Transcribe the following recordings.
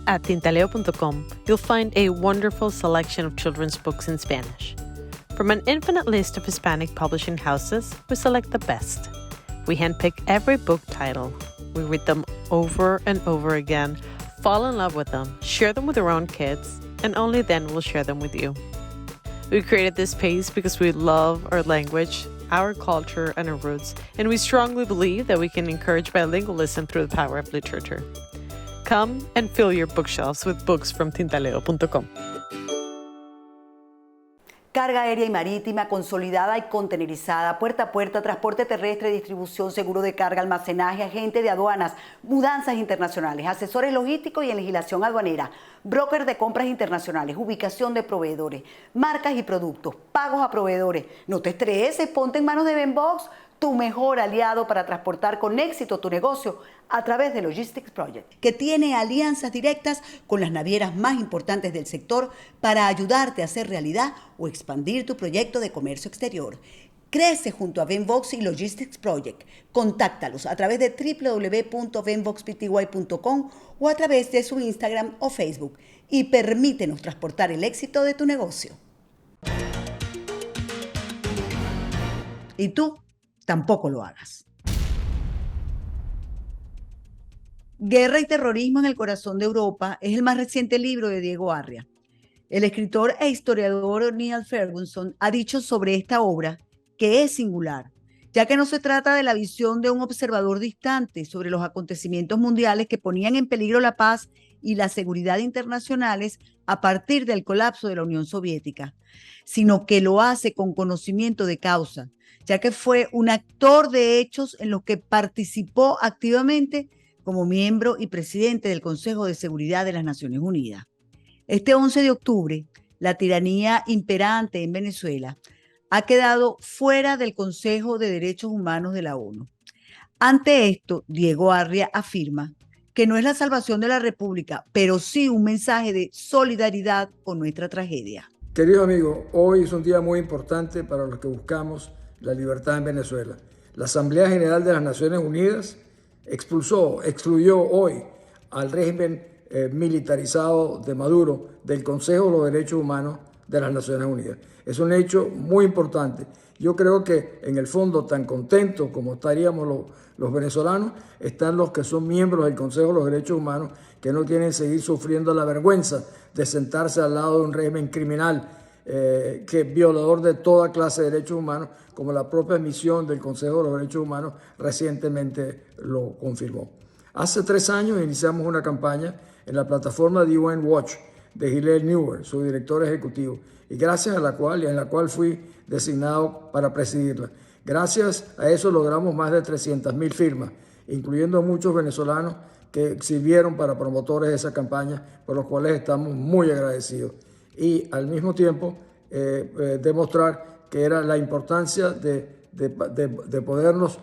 At tintaleo.com, you'll find a wonderful selection of children's books in Spanish. From an infinite list of Hispanic publishing houses, we select the best. We handpick every book title. We read them over and over again, fall in love with them, share them with our own kids, and only then we'll share them with you. We created this space because we love our language, our culture, and our roots, and we strongly believe that we can encourage bilingualism through the power of literature. Come and fill your bookshelves with books from tintaleo.com. Carga aérea y marítima, consolidada y contenerizada, puerta a puerta, transporte terrestre, distribución, seguro de carga, almacenaje, agente de aduanas, mudanzas internacionales, asesores logísticos y en legislación aduanera, broker de compras internacionales, ubicación de proveedores, marcas y productos, pagos a proveedores. No te estreses, ponte en manos de Venbox, tu mejor aliado para transportar con éxito tu negocio a través de Logistics Project, que tiene alianzas directas con las navieras más importantes del sector para ayudarte a hacer realidad o expandir tu proyecto de comercio exterior. Crece junto a Venbox y Logistics Project. Contáctalos a través de www.venboxpty.com o a través de su Instagram o Facebook y permítenos transportar el éxito de tu negocio. ¿Y tú? Tampoco lo hagas. Guerra y terrorismo en el corazón de Europa es el más reciente libro de Diego Arria. El escritor e historiador Niall Ferguson ha dicho sobre esta obra que es singular, ya que no se trata de la visión de un observador distante sobre los acontecimientos mundiales que ponían en peligro la paz y la seguridad internacionales a partir del colapso de la Unión Soviética, sino que lo hace con conocimiento de causa, ya que fue un actor de hechos en los que participó activamente como miembro y presidente del Consejo de Seguridad de las Naciones Unidas. Este 11 de octubre, la tiranía imperante en Venezuela ha quedado fuera del Consejo de Derechos Humanos de la ONU. Ante esto, Diego Arria afirma que no es la salvación de la República, pero sí un mensaje de solidaridad con nuestra tragedia. Querido amigo, hoy es un día muy importante para los que buscamos la libertad en Venezuela. La Asamblea General de las Naciones Unidas excluyó hoy al régimen militarizado de Maduro del Consejo de los Derechos Humanos de las Naciones Unidas. Es un hecho muy importante. Yo creo que en el fondo, tan contentos como estaríamos los venezolanos, están los que son miembros del Consejo de los Derechos Humanos, que no quieren seguir sufriendo la vergüenza de sentarse al lado de un régimen criminal que es violador de toda clase de derechos humanos, como la propia misión del Consejo de los Derechos Humanos recientemente lo confirmó. Hace 3 años iniciamos una campaña en la plataforma de UN Watch de Hillel Neuer, su director ejecutivo, y gracias a la cual fui designado para presidirla. Gracias a eso logramos más de 300.000 firmas, incluyendo muchos venezolanos que sirvieron para promotores de esa campaña, por los cuales estamos muy agradecidos. Y al mismo tiempo demostrar que era la importancia de podernos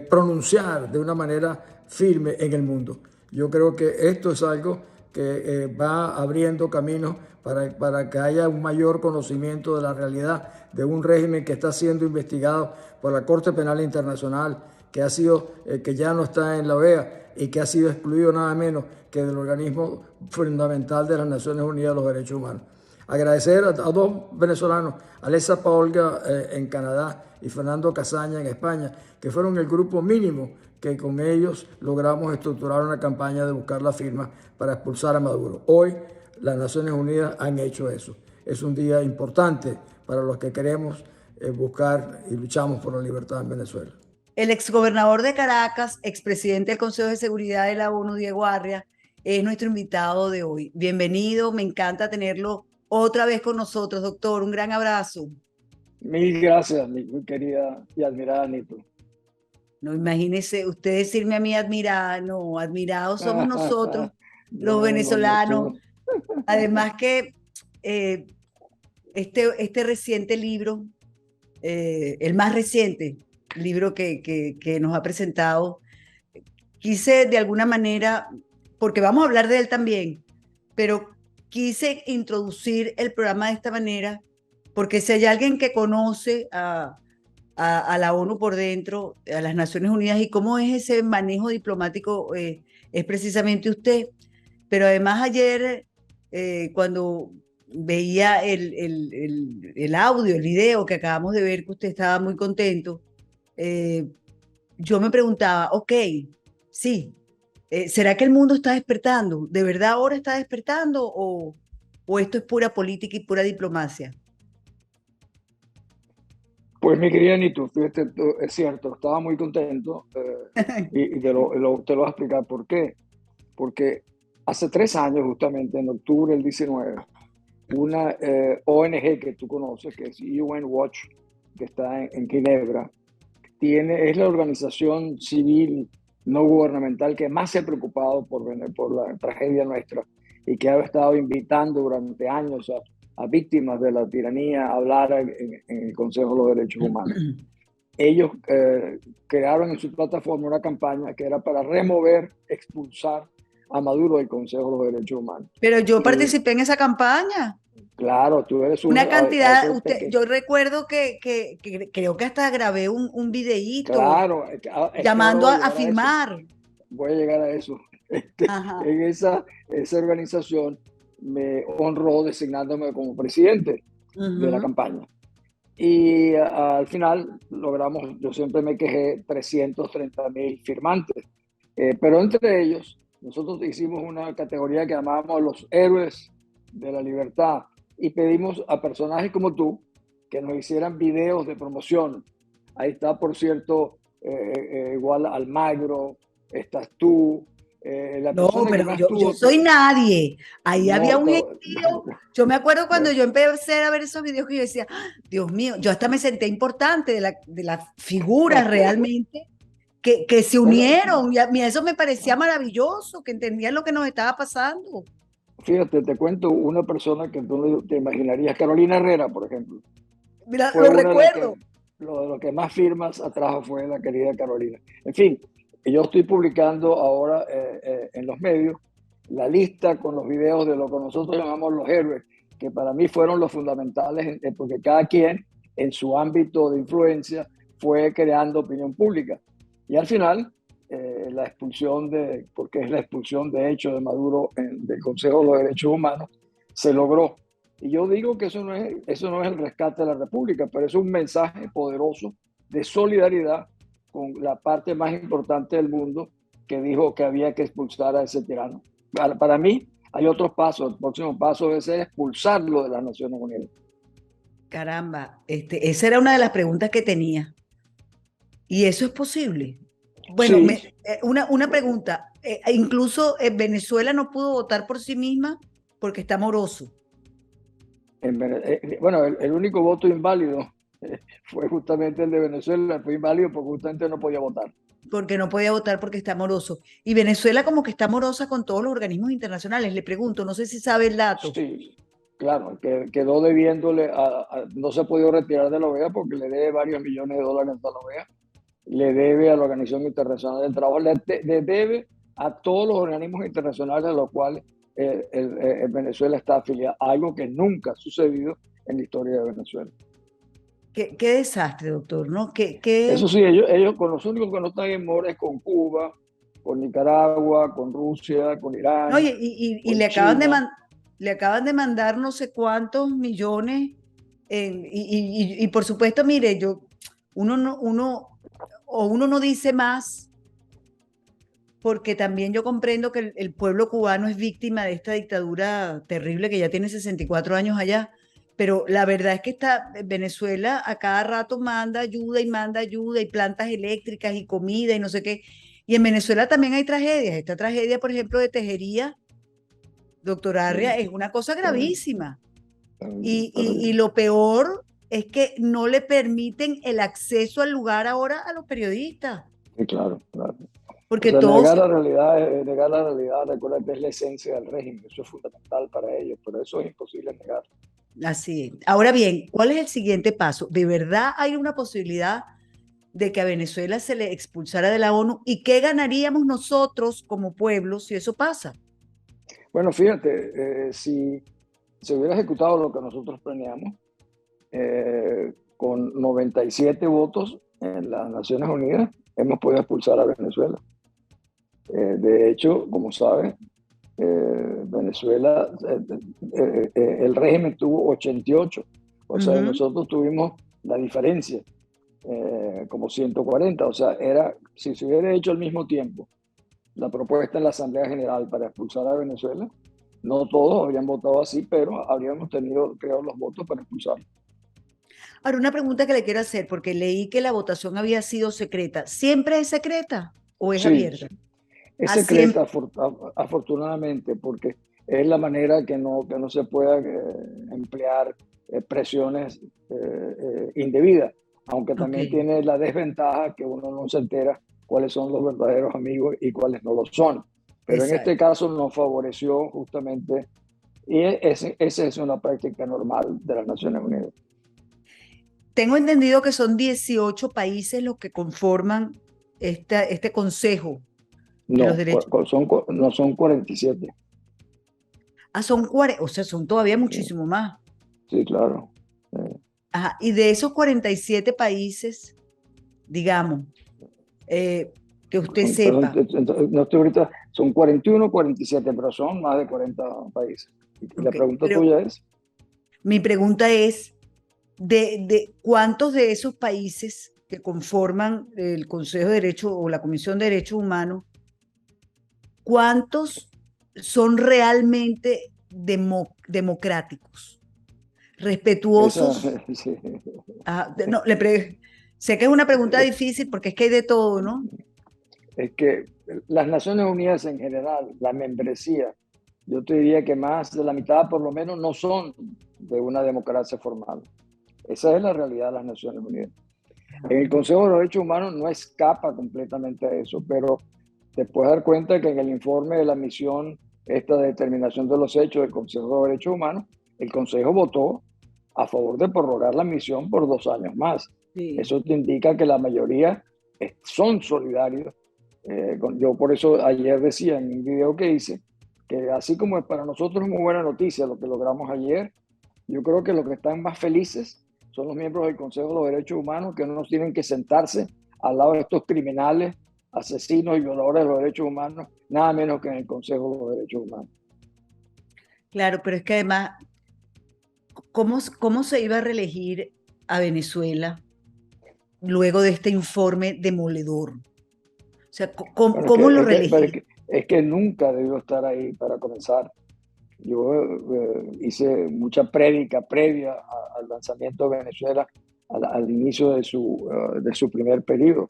pronunciar de una manera firme en el mundo. Yo creo que esto es algo que va abriendo caminos para que haya un mayor conocimiento de la realidad de un régimen que está siendo investigado por la Corte Penal Internacional, que ya no está en la OEA y que ha sido excluido nada menos que del organismo fundamental de las Naciones Unidas de los Derechos Humanos. Agradecer a 2 venezolanos, Alessa Paolga en Canadá y Fernando Casaña en España, que fueron el grupo mínimo que con ellos logramos estructurar una campaña de buscar la firma para expulsar a Maduro. Hoy las Naciones Unidas han hecho eso. Es un día importante para los que queremos buscar y luchamos por la libertad en Venezuela. El exgobernador de Caracas, expresidente del Consejo de Seguridad de la ONU, Diego Arria, es nuestro invitado de hoy. Bienvenido, me encanta tenerlo otra vez con nosotros, doctor. Un gran abrazo. Mil gracias, mi querida y admirada Anito. No, imagínese usted decirme a mí admirada. No, admirados somos nosotros, los venezolanos. Además que este reciente libro, el más reciente libro que nos ha presentado, quise de alguna manera, porque vamos a hablar de él también, pero quise introducir el programa de esta manera, porque si hay alguien que conoce a la ONU por dentro, a las Naciones Unidas y cómo es ese manejo diplomático, es precisamente usted. Pero además ayer, cuando veía el audio, el video que acabamos de ver, que usted estaba muy contento, eh, yo me preguntaba, ok, sí, ¿será que el mundo está despertando? ¿De verdad ahora está despertando o esto es pura política y pura diplomacia? Pues mi querida Nitu, fíjate, es cierto, estaba muy contento y te lo voy a explicar por qué. Porque hace 3 años, justamente en octubre del 19, una ONG que tú conoces, que es UN Watch, que está en Ginebra, es la organización civil no gubernamental que más se ha preocupado por la tragedia nuestra y que ha estado invitando durante años a víctimas de la tiranía a hablar en el Consejo de los Derechos Humanos. Ellos crearon en su plataforma una campaña que era para remover, expulsar a Maduro del Consejo de los Derechos Humanos. Pero yo Y participé en esa campaña. claro, tú eres Una uno, cantidad, yo recuerdo que creo que hasta grabé un videíto claro, es que ahora llamando voy a a llegar a eso. filmar. Voy a llegar a eso. Ajá. En esa organización me honró designándome como presidente de la Ujú. campaña. Y al final logramos, yo siempre me quejé, 330.000 firmantes. Pero entre ellos, nosotros hicimos una categoría que llamábamos los héroes de la libertad y pedimos a personajes como tú que nos hicieran videos de promoción. Ahí está, por cierto, igual Almagro, estás tú, la No, persona que pero más yo tuvo, soy nadie. Ahí había no, un gentío. Yo me acuerdo cuando yo empecé a ver esos videos que yo decía, "Ah, Dios mío, yo hasta me senté importante de las figuras realmente que se bueno, unieron. Y a mí eso me parecía maravilloso, que entendían lo que nos estaba pasando. fíjate, te cuento una persona que tú no te imaginarías, Carolina Herrera, por ejemplo, Mira, fue lo una de las que, recuerdo. lo que más firmas atrajo fue la querida Carolina. En fin, yo estoy publicando ahora en los medios la lista con los videos de lo que nosotros llamamos los héroes, que para mí fueron los fundamentales, porque cada quien en su ámbito de influencia fue creando opinión pública. Y al final, la expulsión porque es la expulsión de hecho de Maduro del Consejo de los Derechos Humanos, se logró. Y yo digo que eso no es el rescate de la República, pero es un mensaje poderoso de solidaridad con la parte más importante del mundo que dijo que había que expulsar a ese tirano. Para mí hay otros pasos. El próximo paso debe ser expulsarlo de las Naciones Unidas. Caramba, esa era una de las preguntas que tenía. ¿Y eso es posible? Bueno, Sí, una pregunta. Incluso Venezuela no pudo votar por sí misma porque está moroso, bueno, el único voto inválido fue justamente el de Venezuela. Fue inválido porque justamente no podía votar. porque no podía votar porque está moroso. Y Venezuela como que está morosa con todos los organismos internacionales. Le pregunto, no sé si sabe el dato. Sí, claro, que quedó debiéndole, no se ha podido retirar de la OEA porque le debe varios millones de dólares a la OEA, le debe a la Organización Internacional del Trabajo, le debe a todos los organismos internacionales a los cuales Venezuela está afiliada, algo que nunca ha sucedido en la historia de Venezuela. Qué desastre, doctor, ¿no? Eso sí, ellos con los únicos que no están en mora es con Cuba, con Nicaragua, con Rusia, con No, Irán, y con China. le acaban de mandar no sé cuántos millones. Y por supuesto, mire, uno no dice más porque también yo comprendo que el pueblo cubano es víctima de esta dictadura terrible que ya tiene 64 años allá, pero la verdad es que Venezuela a cada rato manda ayuda y plantas eléctricas y comida y no sé qué. Y en Venezuela también hay tragedias. Esta tragedia, por ejemplo, de Tejería, doctor Arria, Sí, es una cosa terrible, gravísima. terrible, Y terrible. lo peor es que no le permiten el acceso al lugar ahora a los periodistas, Sí, claro, claro. O porque sea, todos. negar la realidad, recuerda que es la esencia del régimen, eso es fundamental para ellos, pero eso es imposible negar. Así es. Ahora bien, ¿cuál es el siguiente paso? ¿De verdad hay una posibilidad de que a Venezuela se le expulsara de la ONU? ¿Y qué ganaríamos nosotros como pueblo si eso pasa? Bueno, fíjate, si se hubiera ejecutado lo que nosotros planeamos, con 97 votos en las Naciones Unidas, hemos podido expulsar a Venezuela. De hecho, como sabes, Venezuela, el régimen tuvo 88, o sea, nosotros tuvimos la diferencia, como 140, o sea, si se hubiera hecho al mismo tiempo la propuesta en la Asamblea General para expulsar a Venezuela, no todos habrían votado así, pero habríamos tenido, creo, los votos para expulsarlo. Ahora, una pregunta que le quiero hacer, porque leí que la votación había sido secreta. ¿Siempre es secreta o es Sí, abierta? es Ah, siempre. secreta, afortunadamente, porque es la manera que no se pueda emplear presiones indebidas, aunque Ok, también tiene la desventaja que uno no se entera cuáles son los verdaderos amigos y cuáles no lo son. Pero en este exacto. caso nos favoreció justamente, y esa es una práctica normal de las Naciones Unidas. Tengo entendido que son 18 países los que conforman este Consejo de los No, Derechos. no son 47. Ah, son 40, o sea, son todavía muchísimo más. Sí, claro. Eh, Ajá, y de esos 47 países, digamos, que usted Perdón, sepa, no estoy ahorita, son 41 o 47, pero son más de 40 países. Y la ok, pregunta pero tuya es, mi pregunta es, de cuántos de esos países que conforman el Consejo de Derechos o la Comisión de Derechos Humanos, cuántos son realmente democráticos, esa, respetuosos? sí, No, sé que es una pregunta difícil porque es que hay de todo, ¿no? es que las Naciones Unidas en general, la membresía, yo te diría que más de la mitad por lo menos no son de una democracia formal. Esa es la realidad de las Naciones Unidas. En el Consejo de los Derechos Humanos no escapa completamente a eso, pero te puedes dar cuenta que en el informe de la misión, esta determinación de los hechos del Consejo de Derechos Humanos, el Consejo votó a favor de prorrogar la misión por 2 años más. Sí. Eso te indica que la mayoría son solidarios. Yo por eso ayer decía en un video que hice que así como es para nosotros muy buena noticia lo que logramos ayer, yo creo que los que están más felices son los miembros del Consejo de los Derechos Humanos, que no tienen que sentarse al lado de estos criminales, asesinos y violadores de los derechos humanos, nada menos que en el Consejo de los Derechos Humanos. Claro, pero es que además, ¿cómo se iba a reelegir a Venezuela luego de este informe demoledor? O sea, Bueno, ¿cómo lo reelegir? es que nunca debió estar ahí para comenzar. Yo hice mucha prédica previa al lanzamiento de Venezuela al inicio de su primer periodo.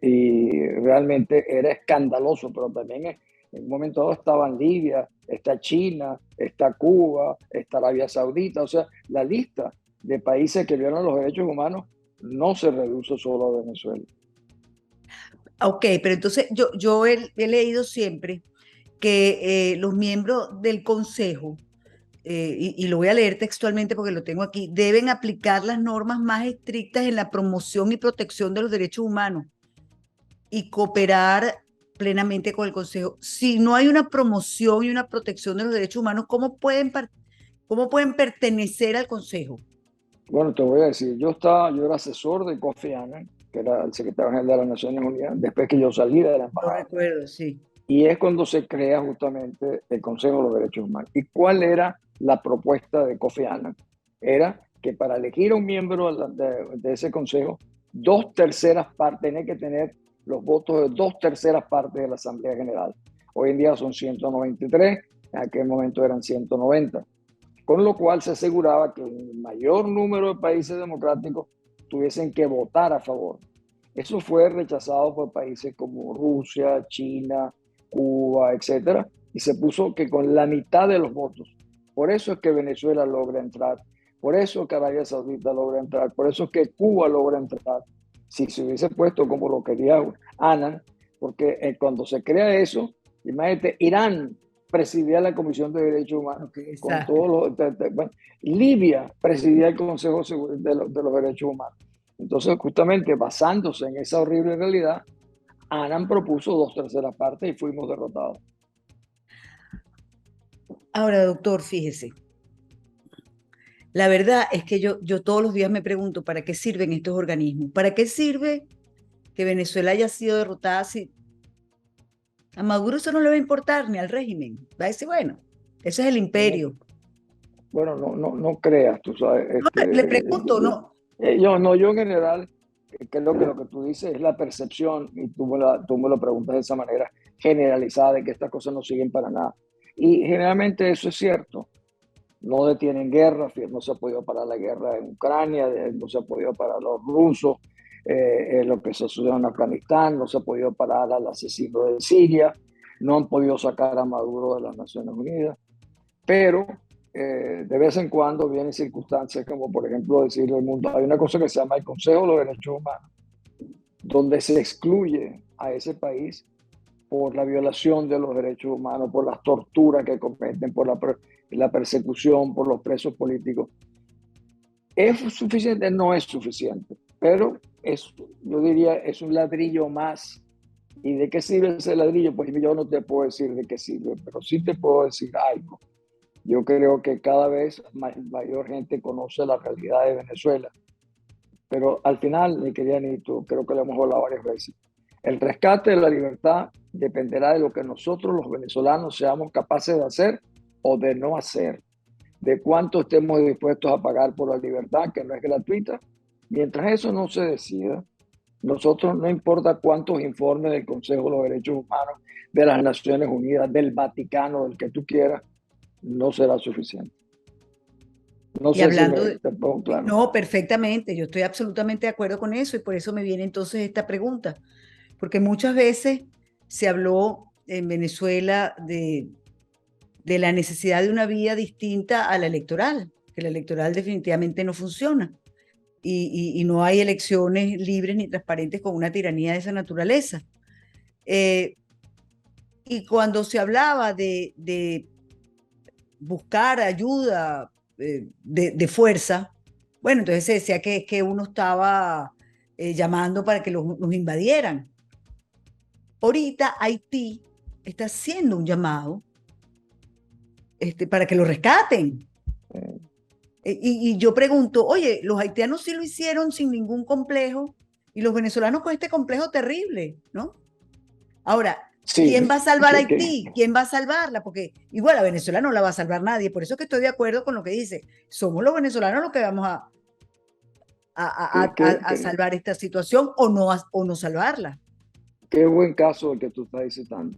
Y realmente era escandaloso, pero también en un momento dado estaba en Libia, está China, está Cuba, está Arabia Saudita, o sea, la lista de países que violan los derechos humanos no se reduce solo a Venezuela. Ok, pero entonces yo he leído siempre que los miembros del Consejo, y lo voy a leer textualmente porque lo tengo aquí, deben aplicar las normas más estrictas en la promoción y protección de los derechos humanos y cooperar plenamente con el Consejo. Si no hay una promoción y una protección de los derechos humanos, cómo pueden pertenecer al Consejo? Bueno, te voy a decir, yo era asesor de Kofi Annan, que era el secretario general de las Naciones Unidas, después que yo salí de la Lo embajada. recuerdo, sí. Y es cuando se crea justamente el Consejo de los Derechos Humanos. ¿Y cuál era la propuesta de Kofi Annan? Era que para elegir a un miembro de ese consejo, 2/3 partes, tiene que tener los votos de 2/3 partes de la Asamblea General. Hoy en día son 193, en aquel momento eran 190. Con lo cual se aseguraba que el mayor número de países democráticos tuviesen que votar a favor. Eso fue rechazado por países como Rusia, China, Cuba, etcétera, y se puso que con la mitad de los votos. Por eso es que Venezuela logra entrar, por eso es que Arabia Saudita logra entrar, por eso es que Cuba logra entrar. Si se hubiese puesto como lo quería Annan, porque cuando se crea eso, imagínate, Irán presidía la Comisión de Derechos Humanos, Ok, con exacto. todos los... Bueno, Libia presidía el Consejo de los Derechos Humanos. Entonces, justamente basándose en esa horrible realidad, Annan propuso 2/3 partes y fuimos derrotados. Ahora, doctor, fíjese, la verdad es que yo todos los días me pregunto, ¿para qué sirven estos organismos? ¿Para qué sirve que Venezuela haya sido derrotada A Maduro eso no le va a importar ni al régimen. Va a decir, bueno, ese es el imperio. Bueno, no creas, tú sabes. No, le pregunto, no. Yo en general creo que lo que tú dices es la percepción, y tú me lo preguntas de esa manera generalizada, de que estas cosas no siguen para nada. Y generalmente eso es cierto. No detienen guerra, no se ha podido parar la guerra en Ucrania, no se ha podido parar los rusos, lo que se sucedió en Afganistán, no se ha podido parar al asesino de Siria, no han podido sacar a Maduro de las Naciones Unidas, pero de vez en cuando vienen circunstancias como, por ejemplo, decir al mundo, hay una cosa que se llama el Consejo de los Derechos Humanos, donde se excluye a ese país por la violación de los derechos humanos, por las torturas que cometen, por la persecución, por los presos políticos. ¿Es suficiente? No es suficiente, pero yo diría es un ladrillo más. ¿Y de qué sirve ese ladrillo? Pues yo no te puedo decir de qué sirve, pero sí te puedo decir algo. Yo creo que cada vez mayor gente conoce la realidad de Venezuela. Pero al final, mi querida Nito, creo que lo hemos hablado varias veces. El rescate de la libertad dependerá de lo que nosotros los venezolanos seamos capaces de hacer o de no hacer, de cuánto estemos dispuestos a pagar por la libertad, que no es gratuita. Mientras eso no se decida, nosotros no importa cuántos informes del Consejo de los Derechos Humanos, de las Naciones Unidas, del Vaticano, del que tú quieras, no será suficiente. No Y sé si hablando te pongo claro. no, perfectamente, yo estoy absolutamente de acuerdo con eso y por eso me viene entonces esta pregunta, porque muchas veces se habló en Venezuela de la necesidad de una vía distinta a la electoral, que la electoral definitivamente no funciona y no hay elecciones libres ni transparentes con una tiranía de esa naturaleza. Y cuando se hablaba de buscar ayuda de fuerza, bueno, entonces se decía que uno estaba llamando para que nos invadieran. Ahorita Haití está haciendo un llamado para que lo rescaten. Y yo pregunto, oye, los haitianos sí lo hicieron sin ningún complejo y los venezolanos con este complejo terrible, ¿no? Ahora, Sí, ¿quién va a salvar a Haití? ¿Quién va a salvarla? Porque igual a Venezuela no la va a salvar nadie. Por eso que estoy de acuerdo con lo que dice. Somos los venezolanos los que vamos a salvar esta situación o no salvarla. Qué buen caso el que tú estás citando.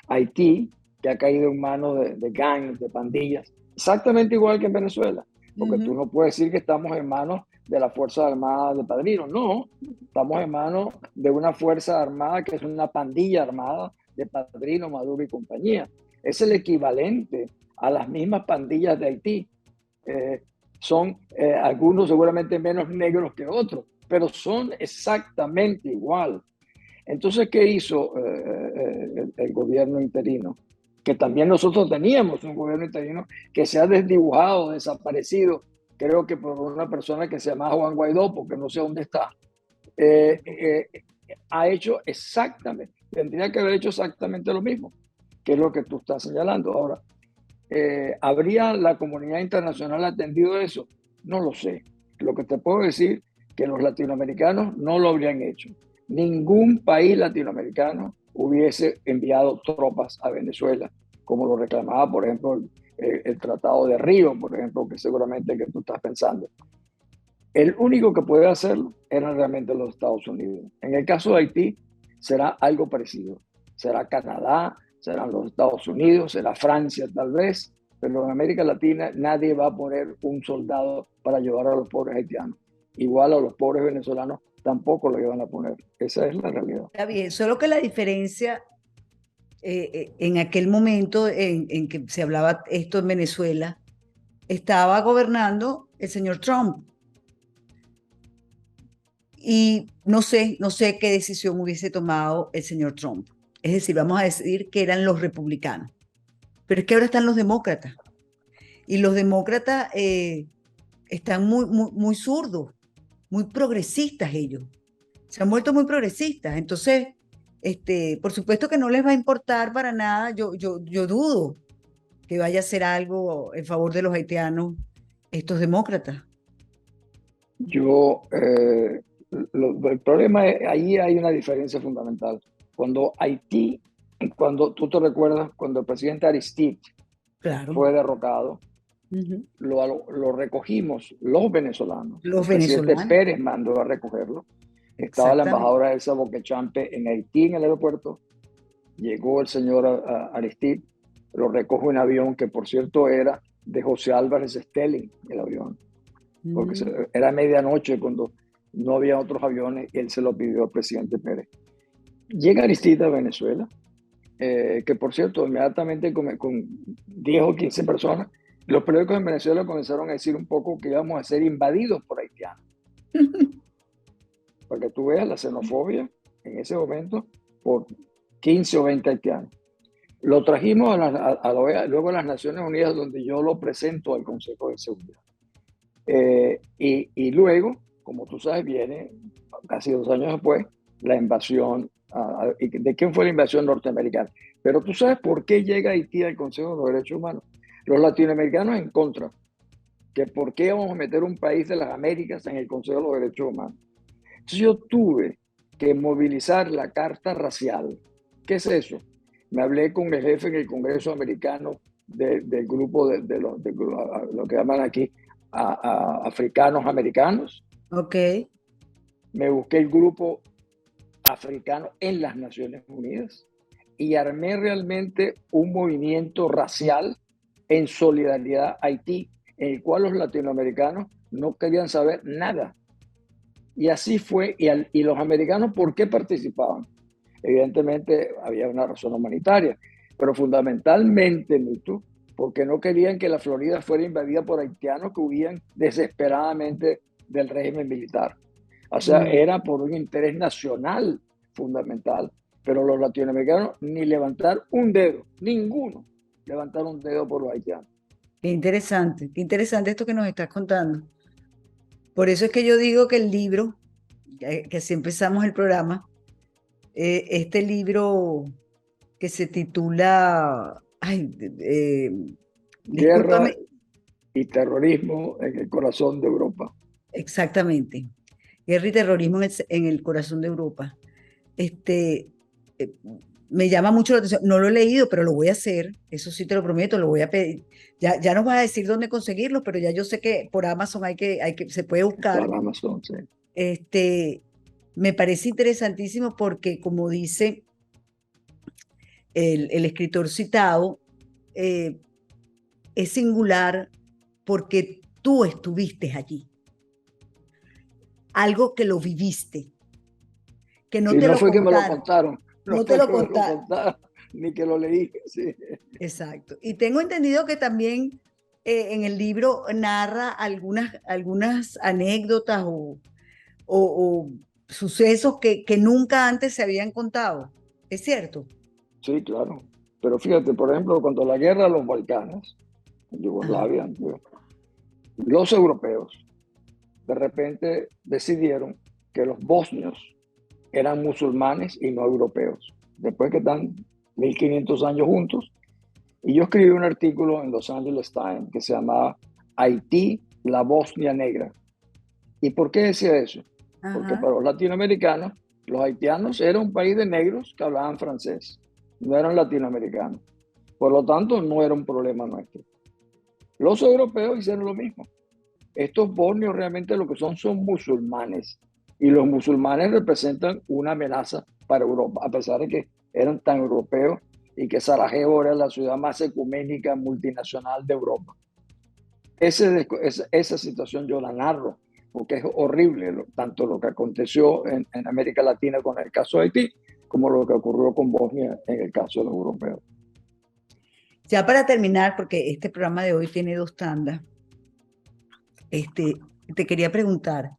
Haití, que ha caído en manos de gangs, de pandillas, exactamente igual que en Venezuela. Porque tú no puedes decir que estamos en manos de las Fuerzas Armadas de Padrino. No, estamos en manos de una Fuerza Armada que es una pandilla armada de Padrino, Maduro y compañía. Es el equivalente a las mismas pandillas de Haití. Son algunos seguramente menos negros que otros, pero son exactamente igual. Entonces, ¿qué hizo el gobierno interino? Que también nosotros teníamos un gobierno interino que se ha desdibujado, desaparecido, creo que por una persona que se llama Juan Guaidó, porque no sé dónde está. Ha hecho exactamente, tendría que haber hecho exactamente lo mismo, que es lo que tú estás señalando. Ahora, ¿habría la comunidad internacional atendido eso? No lo sé. Lo que te puedo decir es que los latinoamericanos no lo habrían hecho. Ningún país latinoamericano hubiese enviado tropas a Venezuela, como lo reclamaba, por ejemplo, el Tratado de Río, por ejemplo, que seguramente que tú estás pensando. El único que puede hacerlo eran realmente los Estados Unidos. En el caso de Haití, será algo parecido. Será Canadá, serán los Estados Unidos, será Francia tal vez, pero en América Latina nadie va a poner un soldado para ayudar a los pobres haitianos. Igual a los pobres venezolanos tampoco lo iban a poner. Esa es la realidad. Está bien, solo que la diferencia en aquel momento en que se hablaba esto en Venezuela, estaba gobernando el señor Trump. Y no sé qué decisión hubiese tomado el señor Trump. Es decir, vamos a decir que eran los republicanos. Pero es que ahora están los demócratas. Y los demócratas están muy zurdos, muy progresistas ellos. Se han vuelto muy progresistas. Entonces, por supuesto que no les va a importar para nada. Yo dudo que vaya a hacer algo en favor de los haitianos estos demócratas. El problema es, ahí hay una diferencia fundamental. Cuando Haití Cuando tú te recuerdas, cuando el presidente Aristide Claro. fue derrocado, Ujú. lo recogimos los venezolanos. Los El presidente venezolanos, Pérez mandó a recogerlo. Estaba la exactamente. embajadora Elsa Boquechampe en Haití, en el aeropuerto. Llegó el señor Aristide, lo recoge un avión que, por cierto, era de José Álvarez Stelling, el avión, porque Mm. era medianoche cuando no había otros aviones y él se lo pidió al presidente Pérez. Llega Aristide a Venezuela, que por cierto, inmediatamente con 10 o 15 personas, los periódicos en Venezuela comenzaron a decir un poco que íbamos a ser invadidos por haitianos. Para que tú veas la xenofobia en ese momento por 15 o 20 haitianos. Lo trajimos a la OEA, luego a las Naciones Unidas, donde yo lo presento al Consejo de Seguridad. Y luego, como tú sabes, viene casi 2 años después la invasión. ¿De quién fue la invasión norteamericana? Pero tú sabes por qué llega Haití al Consejo de los Derechos Humanos. Los latinoamericanos en contra. Que por qué vamos a meter un país de las Américas en el Consejo de los Derechos Humanos. Entonces yo tuve que movilizar la carta racial. ¿Qué es eso? Me hablé con el jefe en el Congreso americano del grupo de lo que llaman aquí africanos americanos. Ok. Me busqué el grupo africano en las Naciones Unidas y armé realmente un movimiento racial en solidaridad a Haití, en el cual los latinoamericanos no querían saber nada. Y así fue. Y los americanos, ¿por qué participaban? Evidentemente había una razón humanitaria, pero fundamentalmente, Nito, porque no querían que la Florida fuera invadida por haitianos que huían desesperadamente del régimen militar. O sea, era por un interés nacional fundamental, pero los latinoamericanos ni levantar un dedo, ninguno levantaron un dedo por los haitianos. Qué interesante esto que nos estás contando. Por eso es que yo digo que el libro, que así empezamos el programa, este libro que se titula, ay, Guerra discúlpame, y terrorismo en el corazón de Europa. exactamente, Guerra y terrorismo en el corazón de Europa. Este, eh, me llama mucho la atención, no lo he leído, pero lo voy a hacer, eso sí te lo prometo, lo voy a pedir. Ya nos vas a decir dónde conseguirlo, pero ya yo sé que por Amazon se puede buscar. Para Amazon, sí. Este, me parece interesantísimo porque, como dice el escritor citado, eh, es singular porque tú estuviste allí, algo que lo viviste, que no Sí, te no lo fue que me lo contaron, contaron, no no te fue lo que me lo contaron. contaron, ni que lo leí. Sí. Exacto. Y tengo entendido que también en el libro narra algunas anécdotas o sucesos que nunca antes se habían contado. ¿Es cierto? Sí, claro. Pero fíjate, por ejemplo, cuando la guerra de los Balcanes, en Ajá. Yugoslavia, los europeos de repente decidieron que los bosnios eran musulmanes y no europeos. Después que están 1500 años juntos, y yo escribí un artículo en Los Angeles Times que se llamaba Haití, la Bosnia Negra. ¿Y por qué decía eso? Porque Ajá. para los latinoamericanos, los haitianos eran un país de negros que hablaban francés, no eran latinoamericanos. Por lo tanto, no era un problema nuestro. Los europeos hicieron lo mismo. Estos bosnios realmente lo que son musulmanes. Y los musulmanes representan una amenaza para Europa, a pesar de que eran tan europeos y que Sarajevo era la ciudad más ecuménica multinacional de Europa. Esa situación yo la narro, porque es horrible, tanto lo que aconteció en América Latina con el caso de Haití, como lo que ocurrió con Bosnia en el caso de los europeos. Ya para terminar, porque este programa de hoy tiene 2 tandas, te quería preguntar,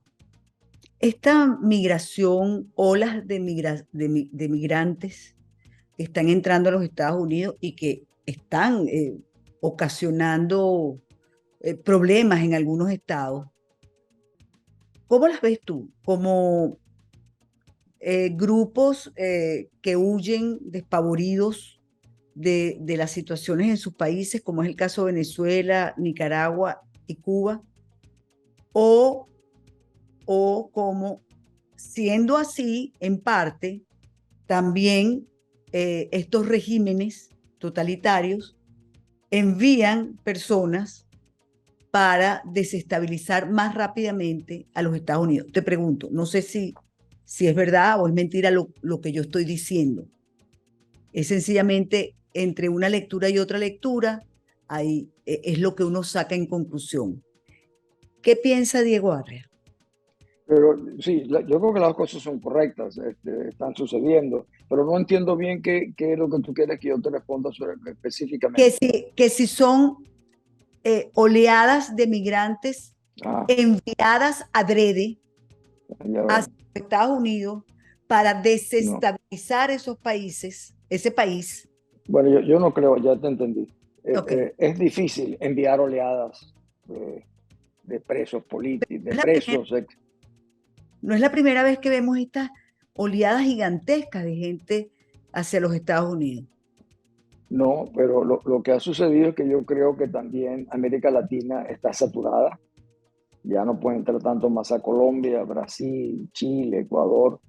esta migración, olas de migrantes que están entrando a los Estados Unidos y que están ocasionando problemas en algunos estados, ¿cómo las ves tú? ¿Como grupos que huyen despavoridos de las situaciones en sus países, como es el caso de Venezuela, Nicaragua y Cuba? ¿O, o como, siendo así, en parte, también estos regímenes totalitarios envían personas para desestabilizar más rápidamente a los Estados Unidos. Te pregunto, no sé si es verdad o es mentira lo que yo estoy diciendo. Es sencillamente entre una lectura y otra lectura, ahí es lo que uno saca en conclusión. ¿Qué piensa Diego Arria? Pero sí, yo creo que las cosas son correctas, están sucediendo, pero no entiendo bien qué es lo que tú quieres que yo te responda específicamente. Que si son oleadas de migrantes Ah, enviadas adrede ya veo. hacia Estados Unidos para No. desestabilizar esos países, ese país. Bueno, yo no creo, ya te entendí. Okay. Es difícil enviar oleadas de presos políticos, de No es la primera, presos. no es la primera vez que vemos estas oleadas gigantescas de gente hacia los Estados Unidos. No, pero lo que ha sucedido es que yo creo que también América Latina está saturada. Ya no puede entrar tanto más a Colombia, Brasil, Chile, Ecuador.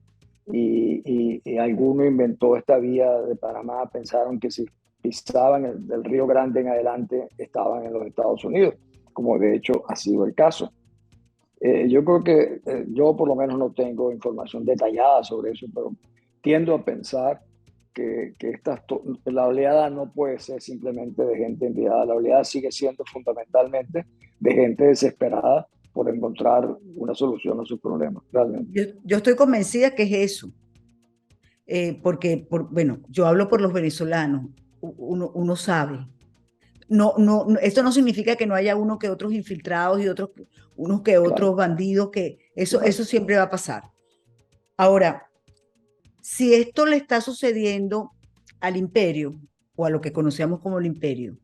Y alguno inventó esta vía de Panamá, pensaron que si pisaban del Río Grande en adelante estaban en los Estados Unidos, como de hecho ha sido el caso. Yo creo que yo por lo menos no tengo información detallada sobre eso, pero tiendo a pensar que la oleada no puede ser simplemente de gente enviada, la oleada sigue siendo fundamentalmente de gente desesperada por encontrar una solución a sus problemas, realmente. Yo estoy convencida que es eso, porque, bueno, yo hablo por los venezolanos, uno sabe. Esto no significa que no haya uno que otros infiltrados y unos que otros Claro. bandidos, que eso Claro. siempre va a pasar. Ahora, si esto le está sucediendo al imperio, o a lo que conocemos como el imperio,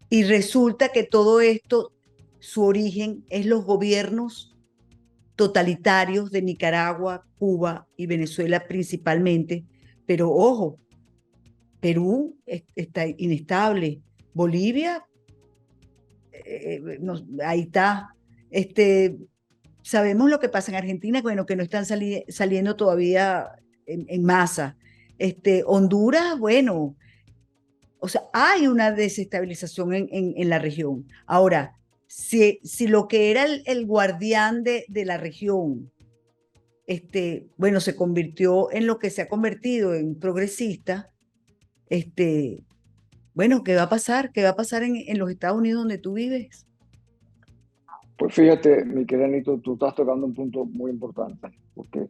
y resulta que todo esto, su origen es los gobiernos totalitarios de Nicaragua, Cuba y Venezuela principalmente, pero ojo, Perú está inestable, Bolivia, ahí está, sabemos lo que pasa en Argentina, bueno, que no están saliendo todavía en masa, Honduras, bueno, o sea, hay una desestabilización en la región. Ahora, si lo que era el guardián de la región, bueno, se convirtió en lo que se ha convertido en progresista, bueno, ¿qué va a pasar? ¿Qué va a pasar en los Estados Unidos donde tú vives? Pues fíjate, mi querido Nito, tú estás tocando un punto muy importante, porque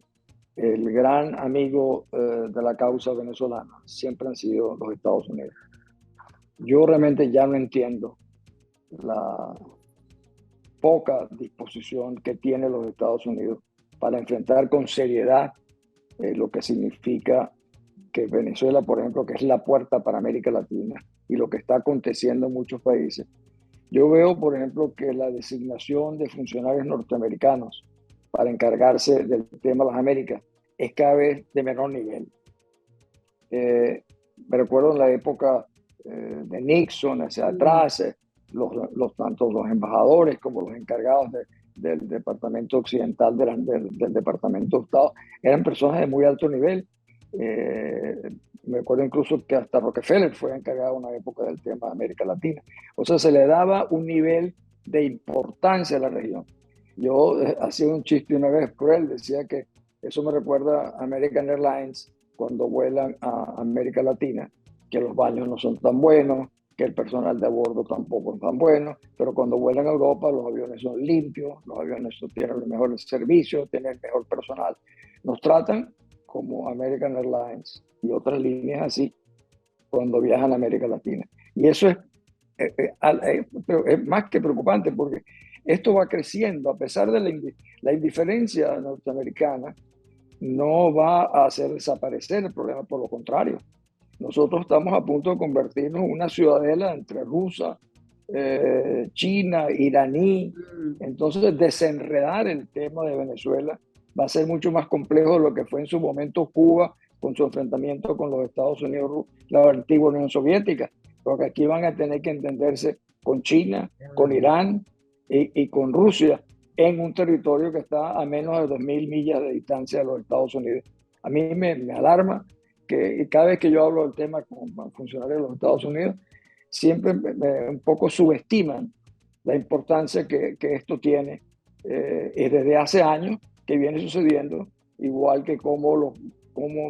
el gran amigo de la causa venezolana siempre han sido los Estados Unidos. Yo realmente ya no entiendo la poca disposición que tienen los Estados Unidos para enfrentar con seriedad lo que significa que Venezuela, por ejemplo, que es la puerta para América Latina, y lo que está aconteciendo en muchos países. Yo veo, por ejemplo, que la designación de funcionarios norteamericanos para encargarse del tema de las Américas es cada vez de menor nivel. Me recuerdo en la época de Nixon, hacia atrás, tanto los embajadores como los encargados del Departamento Occidental del Departamento de Estado eran personas de muy alto nivel. Me acuerdo incluso que hasta Rockefeller fue encargado en una época del tema de América Latina. O sea, se le daba un nivel de importancia a la región. Yo hacía un chiste una vez cruel, decía que eso me recuerda a American Airlines cuando vuelan a América Latina, que los baños no son tan buenos, que el personal de a bordo tampoco es tan bueno, pero cuando vuelan a Europa los aviones son limpios, los aviones tienen los mejores servicios, tienen el mejor personal. Nos tratan como American Airlines y otras líneas así cuando viajan a América Latina. Y eso es más que preocupante, porque esto va creciendo. A pesar de la indiferencia norteamericana, no va a hacer desaparecer el problema, por lo contrario. Nosotros estamos a punto de convertirnos en una ciudadela entre rusa, china, iraní. Entonces, desenredar el tema de Venezuela va a ser mucho más complejo de lo que fue en su momento Cuba con su enfrentamiento con los Estados Unidos, la antigua Unión Soviética, porque aquí van a tener que entenderse con China, con Irán y con Rusia en un territorio que está a menos de 2.000 millas de distancia de los Estados Unidos. A mí me alarma que cada vez que yo hablo del tema con funcionarios de los Estados Unidos, siempre un poco subestiman la importancia que esto tiene, y desde hace años que viene sucediendo, igual que como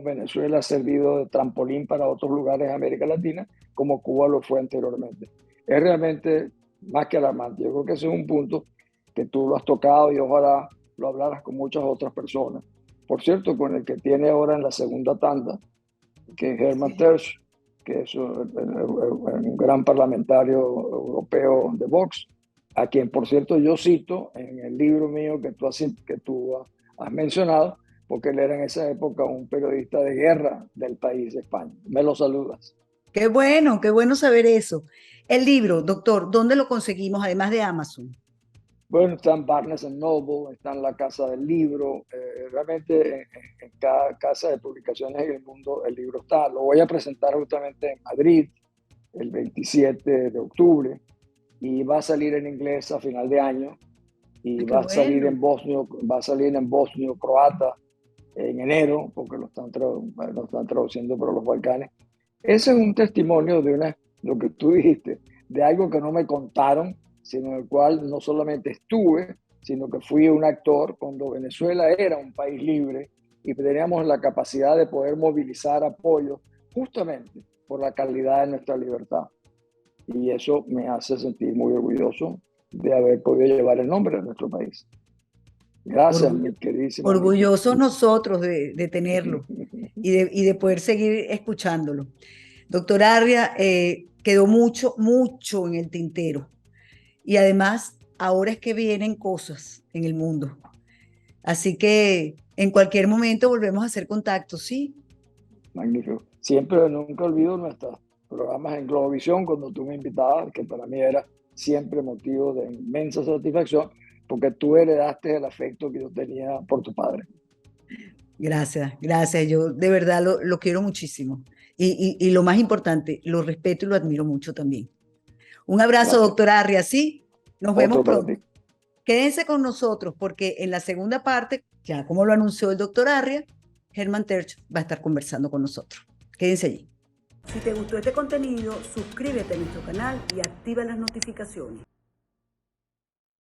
Venezuela ha servido de trampolín para otros lugares de América Latina, como Cuba lo fue anteriormente. Es realmente más que alarmante. Yo creo que ese es un punto que tú lo has tocado y ojalá lo hablaras con muchas otras personas. Por cierto, con el que tiene ahora en la segunda tanda, que es Herman Tersch, que es un gran parlamentario europeo de Vox, a quien, por cierto, yo cito en el libro mío que tú has mencionado, porque él era en esa época un periodista de guerra del país de España. Me lo saludas. Qué bueno saber eso. El libro, doctor, ¿dónde lo conseguimos, además de Amazon? Bueno, está en Barnes Noble, está en la Casa del Libro, realmente en cada casa de publicaciones en el mundo el libro está. Lo voy a presentar justamente en Madrid el 27 de octubre y va a salir en inglés a final de año y va a salir en bosnio croata en enero, porque lo están traduciendo por los Balcanes. Ese es un testimonio de lo que tú dijiste, de algo que no me contaron, sino en el cual no solamente estuve, sino que fui un actor cuando Venezuela era un país libre y teníamos la capacidad de poder movilizar apoyo justamente por la calidad de nuestra libertad. Y eso me hace sentir muy orgulloso de haber podido llevar el nombre de nuestro país. Gracias, mi queridísimo. Orgullosos nosotros de tenerlo y de poder seguir escuchándolo. Doctor Arria, quedó mucho en el tintero. Y además, ahora es que vienen cosas en el mundo. Así que en cualquier momento volvemos a hacer contacto, ¿sí? Magnífico. Siempre, nunca olvido nuestros programas en Globovisión, cuando tú me invitabas, que para mí era siempre motivo de inmensa satisfacción, porque tú heredaste el afecto que yo tenía por tu padre. Gracias. Yo de verdad lo quiero muchísimo. Y lo más importante, lo respeto y lo admiro mucho también. Un abrazo, Gracias. doctor Arria, ¿sí? Nos vemos Otro para pronto. ti. Quédense con nosotros porque en la segunda parte, ya como lo anunció el doctor Arria, Herman Tersch va a estar conversando con nosotros. Quédense allí. Si te gustó este contenido, suscríbete a nuestro canal y activa las notificaciones.